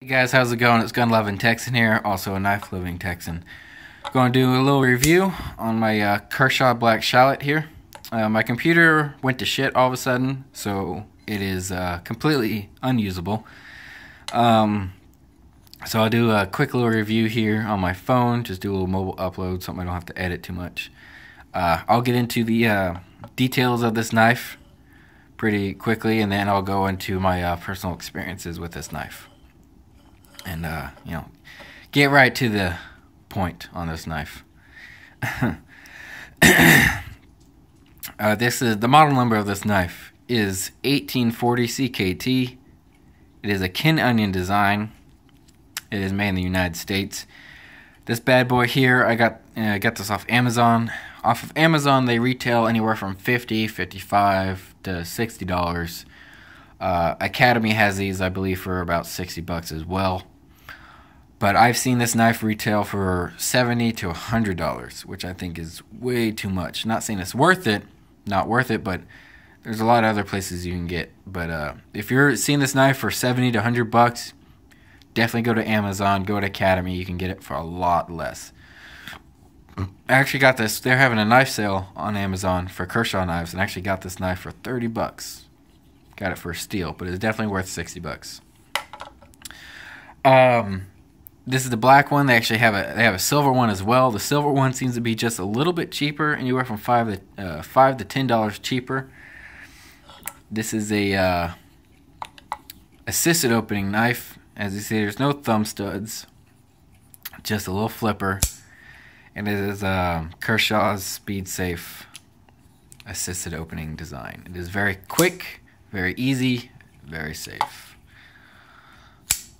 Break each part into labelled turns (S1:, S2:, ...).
S1: Hey guys, how's it going? It's Gun Loving Texan here, also a knife loving Texan. Going to do a little review on my Kershaw Black shallot here. My computer went to shit all of a sudden, so it is completely unusable. So I'll do a quick little review here on my phone, just do a little mobile upload, something I don't have to edit too much. I'll get into the details of this knife pretty quickly, and then I'll go into my personal experiences with this knife. And, get right to the point on this knife. This is the model number of this knife is 1840 CKT. It is a kin onion design. It is made in the United States. This bad boy here, I got this off Amazon. Off of Amazon, they retail anywhere from $50, $55 to $60. Academy has these, I believe, for about $60 as well. But I've seen this knife retail for $70 to $100, which I think is way too much. Not saying it's worth it, not worth it, but there's a lot of other places you can get. But if you're seeing this knife for $70 to $100, definitely go to Amazon, go to Academy. You can get it for a lot less. I actually got this. They're having a knife sale on Amazon for Kershaw knives, and I actually got this knife for $30. Got it for a steal, but it's definitely worth $60. This is the black one. They actually have a silver one as well. The silver one seems to be just a little bit cheaper, anywhere from $5 to $10 cheaper. This is a assisted opening knife. As you see, there's no thumb studs, just a little flipper, and it is Kershaw's Speed Safe assisted opening design. It is very quick, very easy, very safe.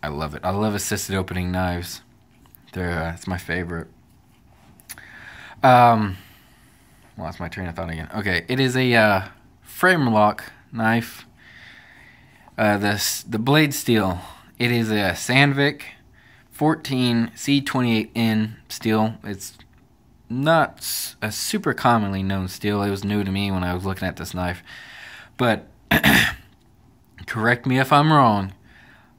S1: I love it. I love assisted opening knives. It's my favorite. Lost my train of thought again. Okay, it is a frame lock knife. The blade steel. It is a Sandvik 14 C28N steel. It's not a super commonly known steel. It was new to me when I was looking at this knife. But correct me if I'm wrong.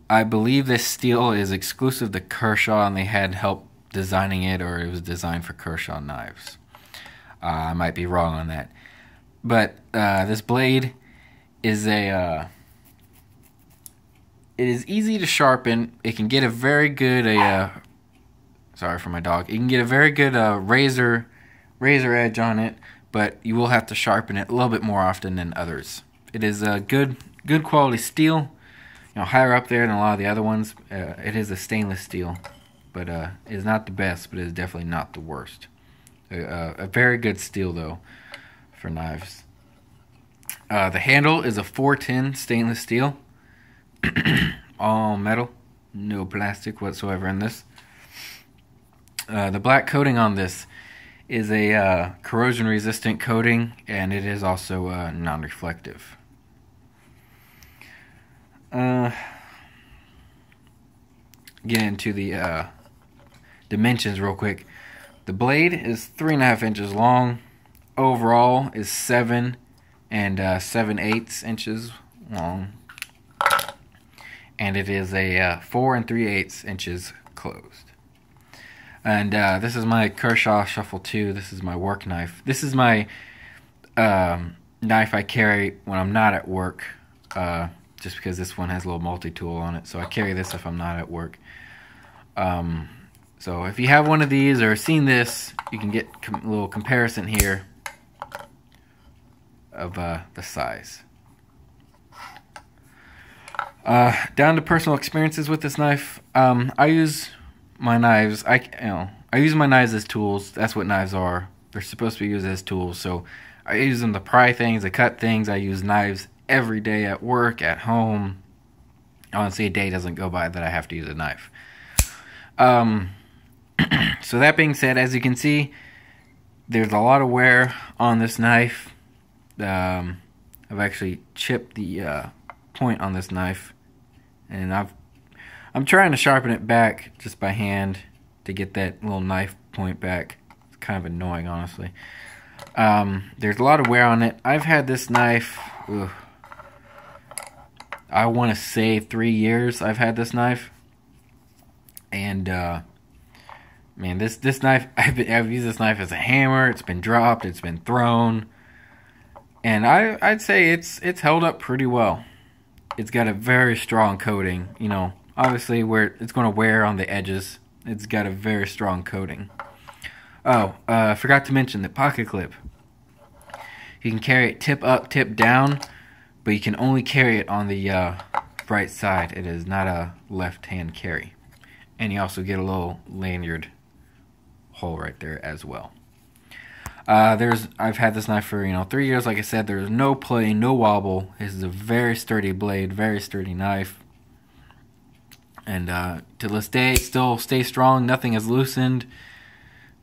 S1: I believe this steel is exclusive to Kershaw, and they had help designing it, or it was designed for Kershaw knives. I might be wrong on that. But this blade is it is easy to sharpen. It can get a very good sorry for my dog. You can get a very good razor edge on it, but you will have to sharpen it a little bit more often than others. It is a good quality steel. Higher up there than a lot of the other ones. It is a stainless steel, but it is not the best, but it is definitely not the worst. A very good steel, though, for knives. The handle is a 410 stainless steel. All metal. No plastic whatsoever in this. The black coating on this is a corrosion-resistant coating, and it is also non-reflective. Get into the dimensions real quick. The blade is 3.5 inches long. Overall is 7 and 7/8 inches long, and it is a 4 3/8 inches closed. And this is my Kershaw Shuffle 2. This is my work knife. This is my knife I carry when I'm not at work. Just because this one has a little multi-tool on it, so I carry this if I'm not at work. So if you have one of these or seen this, you can get a little comparison here of the size. Down to personal experiences with this knife. I use my knives. I use my knives as tools. That's what knives are. They're supposed to be used as tools. So I use them to pry things, to cut things. I use knives every day at work, at home. Honestly, a day doesn't go by that I have to use a knife. So that being said, as you can see, there's a lot of wear on this knife. I've actually chipped the point on this knife, and I'm trying to sharpen it back just by hand to get that little knife point back. It's kind of annoying, honestly. There's a lot of wear on it. I've had this knife. I want to say 3 years I've had this knife. And man, this knife, I've used this knife as a hammer. It's been dropped, it's been thrown, and I'd say it's held up pretty well. It's got a very strong coating. You know, obviously where it's going to wear on the edges. It's got a very strong coating. Oh, I forgot to mention the pocket clip. You can carry it tip up, tip down, but you can only carry it on the right side. It is not a left-hand carry. And you also get a little lanyard hole right there as well. I've had this knife for 3 years. Like I said, there's no play, no wobble. This is a very sturdy blade, very sturdy knife. And to this day, it still stays strong. Nothing has loosened.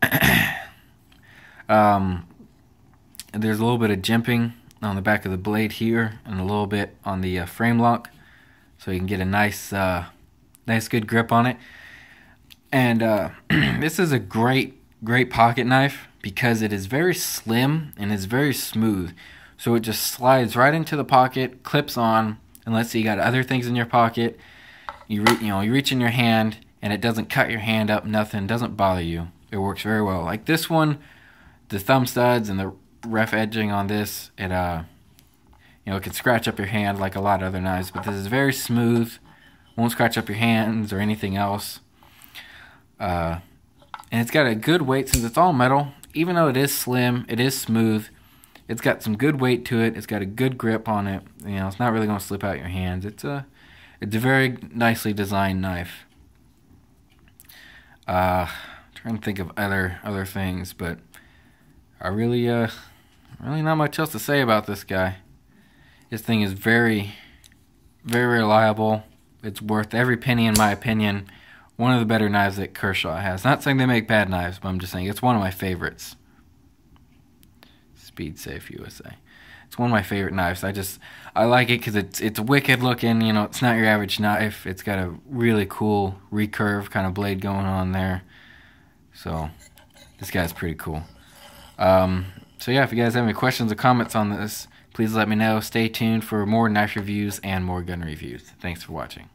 S1: There's a little bit of jimping on the back of the blade here, and a little bit on the frame lock, so you can get a nice good grip on it. And this is a great pocket knife because it is very slim and it's very smooth. So it just slides right into the pocket, clips on, and let's say you got other things in your pocket. You reach in your hand and it doesn't cut your hand up, nothing, doesn't bother you. It works very well. Like this one, the thumb studs and the rough edging on this, it it can scratch up your hand like a lot of other knives, but this is very smooth, won't scratch up your hands or anything else. And it's got a good weight since it's all metal. Even though it is slim, it is smooth. It's got some good weight to it. It's got a good grip on it. It's not really going to slip out your hands. It's a very nicely designed knife. Trying to think of other things, but I really not much else to say about this guy. This thing is very, very reliable. It's worth every penny in my opinion. One of the better knives that Kershaw has. Not saying they make bad knives, but I'm just saying it's one of my favorites. Speed Safe USA. It's one of my favorite knives. I like it because it's wicked looking. It's not your average knife. It's got a really cool recurve kind of blade going on there. So this guy's pretty cool. So yeah, if you guys have any questions or comments on this, please let me know. Stay tuned for more knife reviews and more gun reviews. Thanks for watching.